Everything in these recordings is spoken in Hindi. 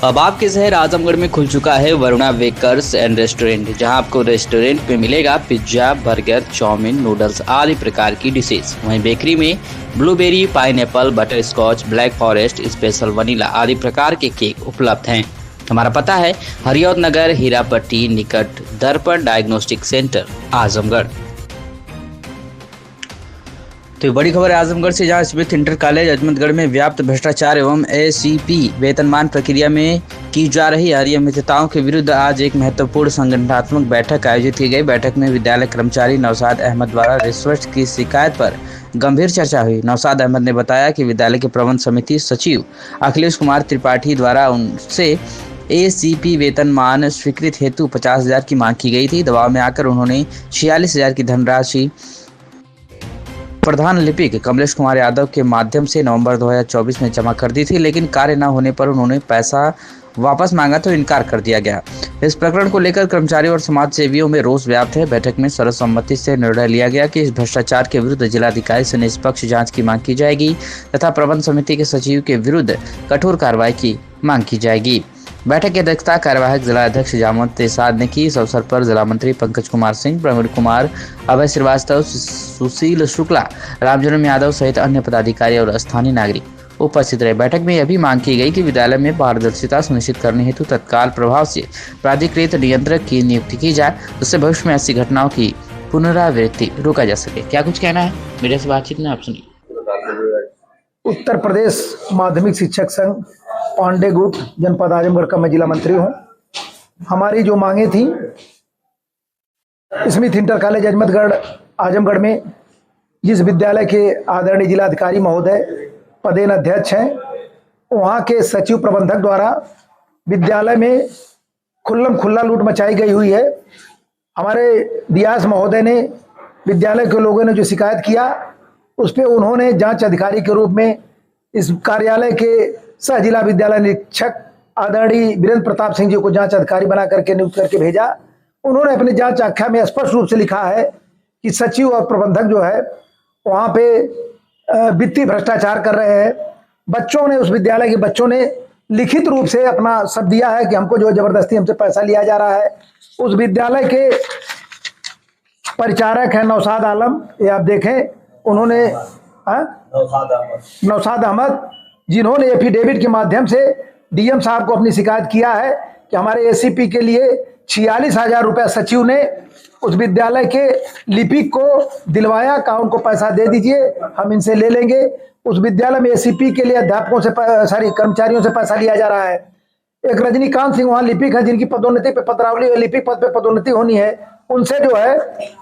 अब आपके शहर आजमगढ़ में खुल चुका है वरुणा बेकर्स एंड रेस्टोरेंट, जहां आपको रेस्टोरेंट में मिलेगा पिज्जा, बर्गर, चाउमीन, नूडल्स आदि प्रकार की डिशेज। वहीं बेकरी में blueberry, pineapple, butterscotch, black forest, special vanilla आदि प्रकार के केक उपलब्ध हैं। हमारा पता है हरियौत नगर, हीरापट्टी निकट दर्पण डायग्नोस्टिक सेंटर, आजमगढ़। तो बड़ी खबर है आजमगढ़ से, जहां स्मिथ इंटर कॉलेज अजमतगढ़ में व्याप्त भ्रष्टाचार एवं एसीपी वेतनमान प्रक्रिया में की जा रही अनियमितताओं के विरुद्ध आज एक महत्वपूर्ण संगठनात्मक बैठक आयोजित की गई। बैठक में विद्यालय कर्मचारी नौशाद अहमद द्वारा रिश्वत की शिकायत पर गंभीर चर्चा हुई। नौशाद अहमद ने बताया कि विद्यालय के प्रबंध समिति सचिव अखिलेश कुमार त्रिपाठी द्वारा उनसे एसीपी वेतनमान स्वीकृत हेतु 50,000 की मांग की गई थी। दबाव में आकर उन्होंने 46,000 की धनराशि प्रधान लिपिक कमलेश कुमार यादव के माध्यम से नवंबर 2024 में जमा कर दी थी, लेकिन कार्य न होने पर उन्होंने पैसा वापस मांगा तो इनकार कर दिया गया। इस प्रकरण को लेकर कर्मचारियों और समाज सेवियों में रोष व्याप्त है। बैठक में सर्वसम्मति से निर्णय लिया गया कि इस भ्रष्टाचार के विरुद्ध जिलाधिकारी से निष्पक्ष जांच की मांग की जाएगी तथा प्रबंध समिति के सचिव के विरुद्ध कठोर कार्रवाई की मांग की जाएगी। बैठक की अध्यक्षता कार्यवाहक जिला अध्यक्ष जामवंत तेसाद ने की। इस अवसर पर जिला मंत्री पंकज कुमार सिंह, प्रवीण कुमार, अभय श्रीवास्तव, सुशील शुक्ला, रामजन्म यादव सहित अन्य पदाधिकारी और स्थानीय नागरिक उपस्थित रहे। बैठक में यह भी मांग की गई कि विद्यालय में पारदर्शिता सुनिश्चित करने हेतु तत्काल प्रभाव से प्राधिकृत नियंत्रक की नियुक्ति की जाए, जिससे भविष्य में ऐसी घटनाओं की पुनरावृत्ति रोका जा सके। क्या कुछ कहना है मेरे से बातचीत में, आप सुनिए। उत्तर प्रदेश माध्यमिक शिक्षक संघ पांडे गुट जनपद आजमगढ़ का मैं जिला मंत्री हूं। हमारी जो मांगे थी, Smith inter college Ajmatgarh Azamgarh में जिस विद्यालय के आदरणीय जिलाधिकारी महोदय पदेन अध्यक्ष हैं, वहां के सचिव प्रबंधक द्वारा विद्यालय में खुल्लम खुल्ला लूट मचाई गई हुई है। हमारे डियास महोदय ने विद्यालय के लोगों ने जो शिकायत किया उस पर उन्होंने जांच अधिकारी के रूप में इस कार्यालय के सह जिला विद्यालय निरीक्षक आदरणीय वीरेंद्र प्रताप सिंह जी को जांच अधिकारी बना करके नियुक्त करके भेजा। उन्होंने अपनी जांच आख्या में स्पष्ट रूप से लिखा है कि सचिव और प्रबंधक जो है वहां पे वित्तीय भ्रष्टाचार कर रहे हैं। बच्चों ने, उस विद्यालय के बच्चों ने लिखित रूप से अपना सब दिया है कि हमको जो जबरदस्ती हमसे पैसा लिया जा रहा है। उस विद्यालय के परिचारक है नौशाद आलम, ये आप देखें, उन्होंने नौशाद अहमद, जिन्होंने एफिडेविट के माध्यम से डीएम साहब को अपनी शिकायत किया है कि हमारे एसीपी के लिए 46,000 रुपया सचिव ने उस विद्यालय के लिपिक को दिलवाया, कहा उनको पैसा दे दीजिए, हम इनसे ले लेंगे। उस विद्यालय में एसीपी के लिए अध्यापकों से कर्मचारियों से पैसा लिया जा रहा है। एक रजनीकांत सिंह वहां लिपिक है, जिनकी पदोन्नति पे पत्रावली लिपिक पद पे पदोन्नति होनी है, उनसे जो है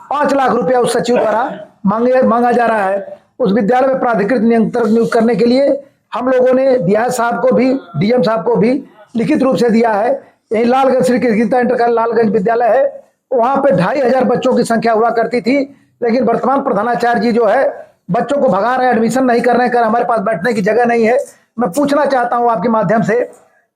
5 लाख रुपया उस सचिव द्वारा मांगा जा रहा है। उस विद्यालय में प्राधिकृत नियंत्रक नियुक्त करने के लिए हम लोगों ने डीआई साहब को भी, डीएम साहब को भी लिखित रूप से दिया है। यही लालगंज श्री कृष्णा इंटर कॉलेज लालगंज विद्यालय है, वहां पे 2,500 बच्चों की संख्या हुआ करती थी, लेकिन वर्तमान प्रधानाचार्य जी जो है बच्चों को भगा रहे हैं, एडमिशन नहीं कर रहे हैं, हमारे पास बैठने की जगह नहीं है। मैं पूछना चाहता हूं आपके माध्यम से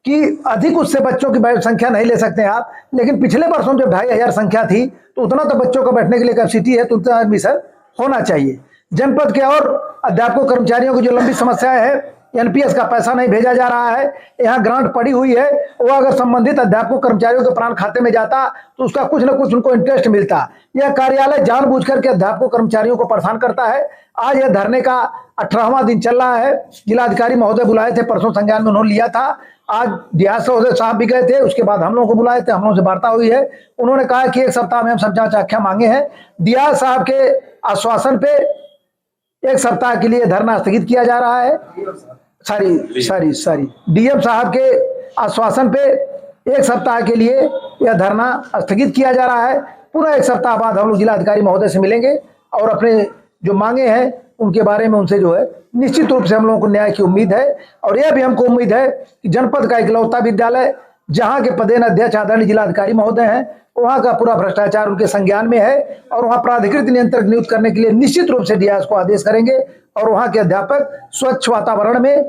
कि अधिक उससे बच्चों की संख्या नहीं ले सकते हैं आप, लेकिन पिछले वर्षों जब 2,500 संख्या थी तो उतना तो बच्चों को बैठने के लिए कैपेसिटी है, तो उतना एडमिशन होना चाहिए। जनपद के और अध्यापकों कर्मचारियों की जो लंबी समस्याएं है, एनपीएस का पैसा नहीं भेजा जा रहा है, यहाँ ग्रांट पड़ी हुई है, वो अगर संबंधित अध्यापकों कर्मचारियों के प्राण खाते में जाता तो उसका कुछ न कुछ उनको इंटरेस्ट मिलता। यह कार्यालय जानबूझ करके अध्यापकों कर्मचारियों को परेशान करता है। आज यह धरने का 18वां दिन चल रहा है। जिलाधिकारी महोदय बुलाए थे, परसों संज्ञान में उन्होंने लिया था। आज डियास साहब भी गए थे, उसके बाद हम लोगों को बुलाए थे, हम लोगों से वार्ता हुई है। उन्होंने कहा कि 1 सप्ताह में हम सब जांच आख्या मांगे हैं। डियास साहब के आश्वासन पे 1 सप्ताह के लिए धरना स्थगित किया जा रहा है। डीएम साहब के आश्वासन पे 1 सप्ताह के लिए यह धरना स्थगित किया जा रहा है। पूरा 1 सप्ताह बाद हम लोग जिलाधिकारी महोदय से मिलेंगे और अपने जो मांगे हैं उनके बारे में उनसे जो है निश्चित रूप से हम लोगों को न्याय की उम्मीद है। और यह भी हमको उम्मीद है कि जनपद का इकलौता विद्यालय जहां के पदेन अध्यक्ष आदरणीय जिलाधिकारी महोदय हैं, वहां का पूरा भ्रष्टाचार उनके संज्ञान में है और वहां प्राधिकृत नियंत्रक नियुक्त करने के लिए निश्चित रूप से डीआईएस को आदेश करेंगे और वहां के अध्यापक स्वच्छ वातावरण में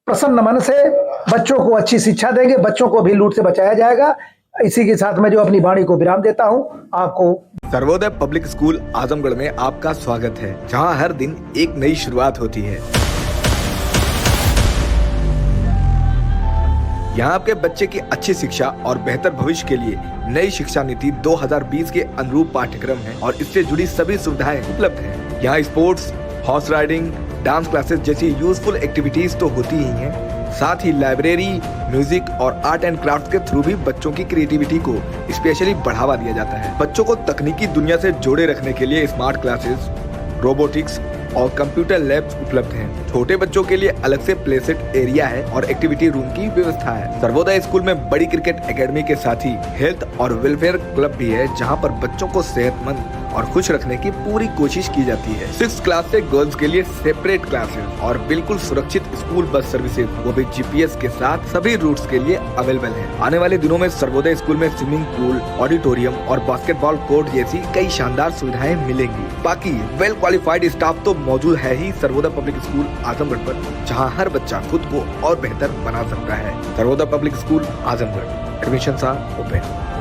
प्रसन्न मन से बच्चों को अच्छी शिक्षा देंगे, बच्चों को भी लूट से बचाया जाएगा। इसी के साथ मैं जो अपनी वाणी को विराम देता हूं। आपको सर्वोदय पब्लिक स्कूल आजमगढ़ में आपका स्वागत है, जहां हर दिन एक नई शुरुआत होती है। यहाँ आपके बच्चे की अच्छी शिक्षा और बेहतर भविष्य के लिए नई शिक्षा नीति 2020 के अनुरूप पाठ्यक्रम है और इससे जुड़ी सभी सुविधाएं उपलब्ध हैं। यहाँ sports, horse riding, dance classes जैसी यूजफुल एक्टिविटीज तो होती ही हैं, साथ ही लाइब्रेरी, म्यूजिक और आर्ट एंड क्राफ्ट के थ्रू भी बच्चों की क्रिएटिविटी को स्पेशली बढ़ावा दिया जाता है। बच्चों को तकनीकी दुनिया से जोड़े रखने के लिए स्मार्ट क्लासेस, रोबोटिक्स और कंप्यूटर लैब्स उपलब्ध हैं। छोटे बच्चों के लिए अलग से प्ले सेट एरिया है और एक्टिविटी रूम की व्यवस्था है। सर्वोदय स्कूल में बड़ी क्रिकेट एकेडमी के साथ ही हेल्थ और वेलफेयर क्लब भी है, जहां पर बच्चों को सेहतमंद और खुश रखने की पूरी कोशिश की जाती है। 6th क्लास से गर्ल्स के लिए सेपरेट क्लासेस और बिल्कुल सुरक्षित स्कूल बस सर्विसेज, वो भी GPS के साथ सभी रूट्स के लिए अवेलेबल है। आने वाले दिनों में सर्वोदय स्कूल में स्विमिंग पूल, ऑडिटोरियम और बास्केटबॉल कोर्ट जैसी कई शानदार सुविधाएं मिलेंगी। बाकी वेल क्वालिफाइड स्टाफ तो मौजूद है ही सर्वोदय पब्लिक स्कूल आजमगढ़ पर, जहां हर बच्चा खुद को और बेहतर बना सकता है। Sarvodaya public school Azamgarh, admission are open.